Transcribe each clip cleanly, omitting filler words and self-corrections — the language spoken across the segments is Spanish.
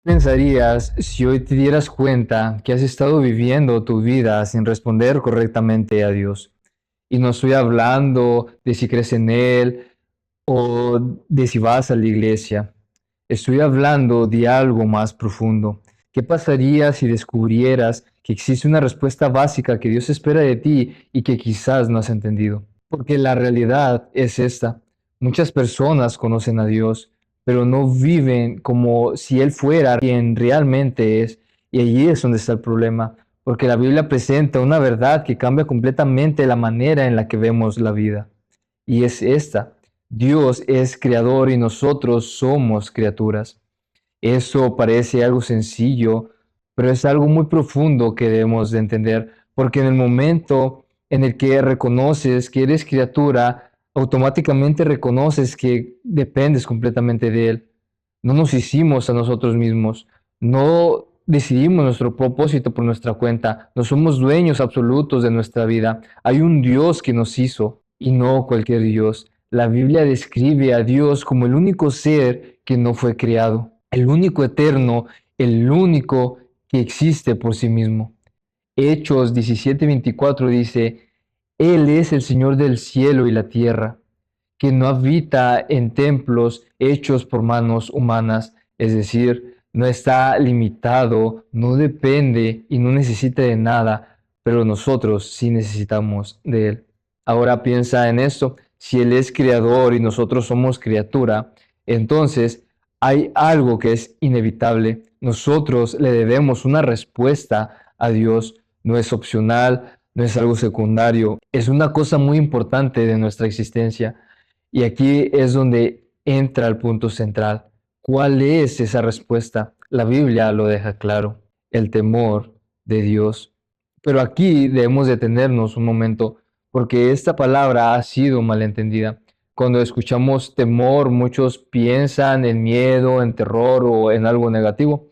Pensarías si hoy te dieras cuenta que has estado viviendo tu vida sin responder correctamente a Dios? Y no estoy hablando de si crees en Él o de si vas a la iglesia. Estoy hablando de algo más profundo. ¿Qué pasaría si descubrieras que existe una respuesta básica que Dios espera de ti y que quizás no has entendido? Porque la realidad es esta. Muchas personas conocen a Dios, pero no viven como si Él fuera quien realmente es. Y allí es donde está el problema, porque la Biblia presenta una verdad que cambia completamente la manera en la que vemos la vida. Y es esta: Dios es creador y nosotros somos criaturas. Eso parece algo sencillo, pero es algo muy profundo que debemos de entender, porque en el momento en el que reconoces que eres criatura, automáticamente reconoces que dependes completamente de Él. No nos hicimos a nosotros mismos, no decidimos nuestro propósito por nuestra cuenta, no somos dueños absolutos de nuestra vida. Hay un Dios que nos hizo y no cualquier Dios. La Biblia describe a Dios como el único ser que no fue creado, el único eterno, el único que existe por sí mismo. Hechos 17:24 dice: Él es el Señor del cielo y la tierra, que no habita en templos hechos por manos humanas, es decir, no está limitado, no depende y no necesita de nada, pero nosotros sí necesitamos de Él. Ahora piensa en esto: si Él es creador y nosotros somos criatura, entonces hay algo que es inevitable. Nosotros le debemos una respuesta a Dios. No es opcional, no es algo secundario, es una cosa muy importante de nuestra existencia. Y aquí es donde entra el punto central. ¿Cuál es esa respuesta? La Biblia lo deja claro: el temor de Dios. Pero aquí debemos detenernos un momento, porque esta palabra ha sido malentendida. Cuando escuchamos temor, muchos piensan en miedo, en terror o en algo negativo.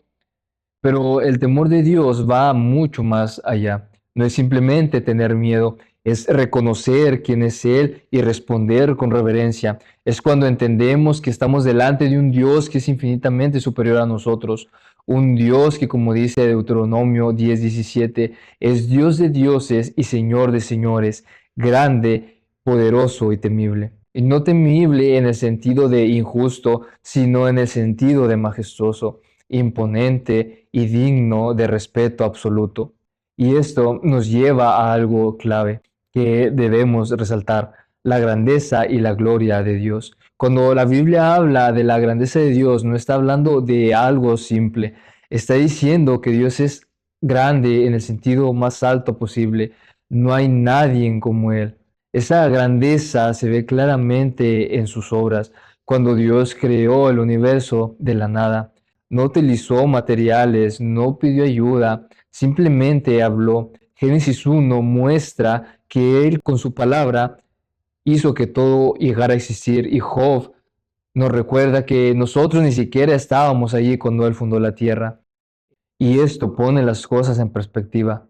Pero el temor de Dios va mucho más allá. No es simplemente tener miedo, es reconocer quién es Él y responder con reverencia. Es cuando entendemos que estamos delante de un Dios que es infinitamente superior a nosotros. Un Dios que, como dice Deuteronomio 10:17, es Dios de dioses y Señor de señores, grande, poderoso y temible. Y no temible en el sentido de injusto, sino en el sentido de majestuoso, imponente y digno de respeto absoluto. Y esto nos lleva a algo clave que debemos resaltar: la grandeza y la gloria de Dios. Cuando la Biblia habla de la grandeza de Dios, no está hablando de algo simple, está diciendo que Dios es grande en el sentido más alto posible. No hay nadie como Él. Esa grandeza se ve claramente en sus obras. Cuando Dios creó el universo de la nada, no utilizó materiales, no pidió ayuda, simplemente habló. Génesis 1 muestra que Él con su palabra hizo que todo llegara a existir, y Job nos recuerda que nosotros ni siquiera estábamos allí cuando Él fundó la tierra. Y esto pone las cosas en perspectiva.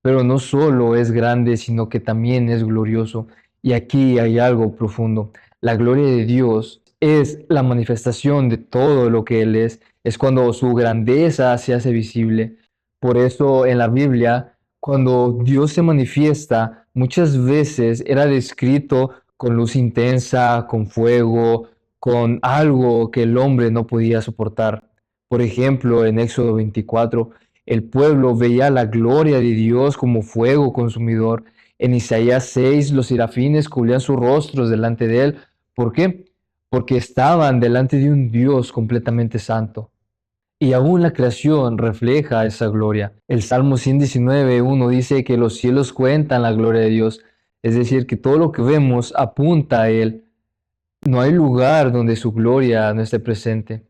Pero no solo es grande, sino que también es glorioso. Y aquí hay algo profundo. La gloria de Dios es la manifestación de todo lo que Él es cuando su grandeza se hace visible. Por eso en la Biblia, cuando Dios se manifiesta, muchas veces era descrito con luz intensa, con fuego, con algo que el hombre no podía soportar. Por ejemplo, en Éxodo 24, el pueblo veía la gloria de Dios como fuego consumidor. En Isaías 6, los serafines cubrían sus rostros delante de Él. ¿Por qué? Porque estaban delante de un Dios completamente santo. Y aún la creación refleja esa gloria. El Salmo 119:1 dice que los cielos cuentan la gloria de Dios. Es decir, que todo lo que vemos apunta a Él. No hay lugar donde su gloria no esté presente.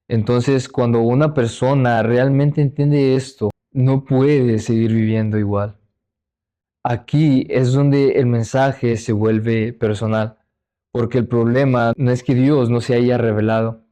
Entonces, cuando una persona realmente entiende esto, no puede seguir viviendo igual. Aquí es donde el mensaje se vuelve personal, porque el problema no es que Dios no se haya revelado.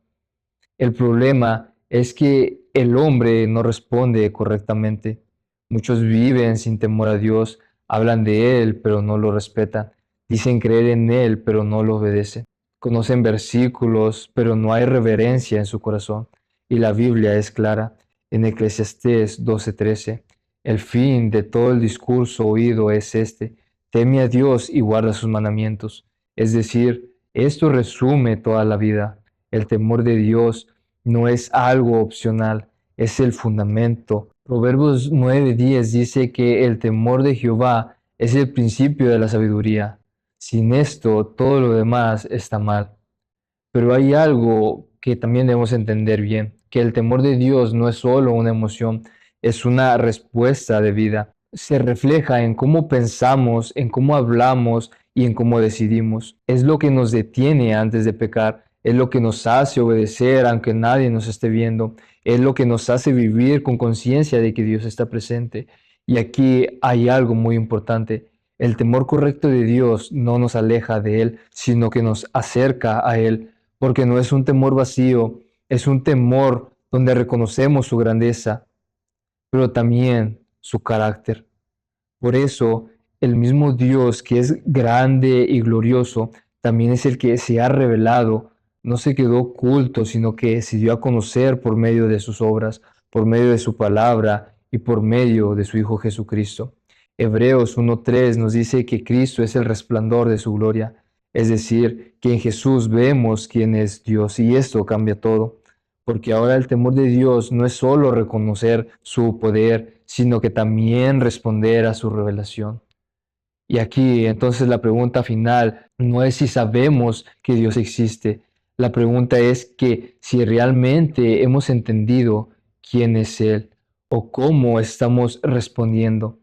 El problema es que el hombre no responde correctamente. Muchos viven sin temor a Dios, hablan de Él, pero no lo respetan. Dicen creer en Él, pero no lo obedecen. Conocen versículos, pero no hay reverencia en su corazón. y la Biblia es clara. En Eclesiastés 12:13, el fin de todo el discurso oído es este: teme a Dios y guarda sus mandamientos. Es decir, esto resume toda la vida. El temor de Dios no es algo opcional, es el fundamento. Proverbios 9:10 dice que el temor de Jehová es el principio de la sabiduría. Sin esto, todo lo demás está mal. Pero hay algo que también debemos entender bien, que el temor de Dios no es solo una emoción, es una respuesta de vida. Se refleja en cómo pensamos, en cómo hablamos y en cómo decidimos. Es lo que nos detiene antes de pecar, es lo que nos hace obedecer aunque nadie nos esté viendo, es lo que nos hace vivir con conciencia de que Dios está presente. Y aquí hay algo muy importante. El temor correcto de Dios no nos aleja de Él, sino que nos acerca a Él, porque no es un temor vacío, es un temor donde reconocemos su grandeza, pero también su carácter. Por eso, el mismo Dios que es grande y glorioso, también es el que se ha revelado, no se quedó oculto, sino que se dio a conocer por medio de sus obras, por medio de su palabra y por medio de su Hijo Jesucristo. Hebreos 1:3 nos dice que Cristo es el resplandor de su gloria, es decir, que en Jesús vemos quién es Dios, y esto cambia todo, porque ahora el temor de Dios no es solo reconocer su poder, sino que también responder a su revelación. Y aquí entonces la pregunta final no es si sabemos que Dios existe, la pregunta es que si realmente hemos entendido quién es Él o cómo estamos respondiendo.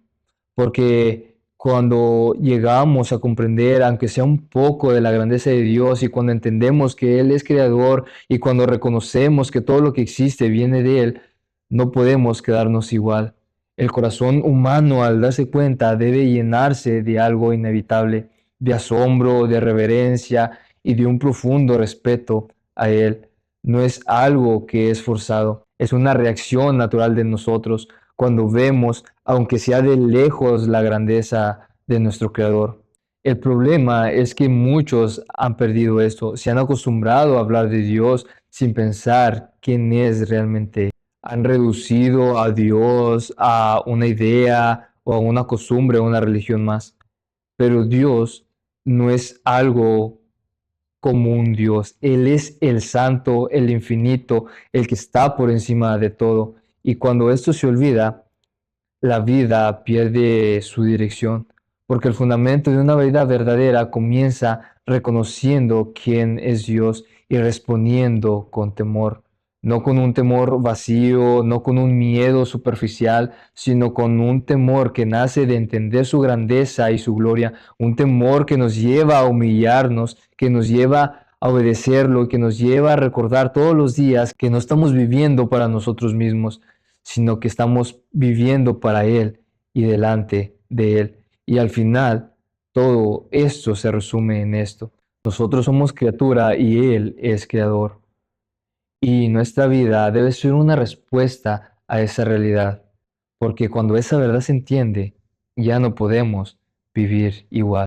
Porque cuando llegamos a comprender, aunque sea un poco de la grandeza de Dios, y cuando entendemos que Él es creador, y cuando reconocemos que todo lo que existe viene de Él, no podemos quedarnos igual. El corazón humano, al darse cuenta, debe llenarse de algo inevitable, de asombro, de reverencia y de un profundo respeto a Él. No es algo que es forzado, es una reacción natural de nosotros cuando vemos, aunque sea de lejos, la grandeza de nuestro Creador. El problema es que muchos han perdido esto, se han acostumbrado a hablar de Dios sin pensar quién es realmente. Han reducido a Dios a una idea o a una costumbre, a una religión más. Pero Dios no es algo como un Dios. Él es el santo, el infinito, el que está por encima de todo. Y cuando esto se olvida, la vida pierde su dirección, porque el fundamento de una vida verdadera comienza reconociendo quién es Dios y respondiendo con temor, no con un temor vacío, no con un miedo superficial, sino con un temor que nace de entender su grandeza y su gloria, un temor que nos lleva a humillarnos, que nos lleva a obedecerlo y que nos lleva a recordar todos los días que no estamos viviendo para nosotros mismos, sino que estamos viviendo para Él y delante de Él. Y al final, todo esto se resume en esto. Nosotros somos criatura y Él es creador. Y nuestra vida debe ser una respuesta a esa realidad, porque cuando esa verdad se entiende, ya no podemos vivir igual.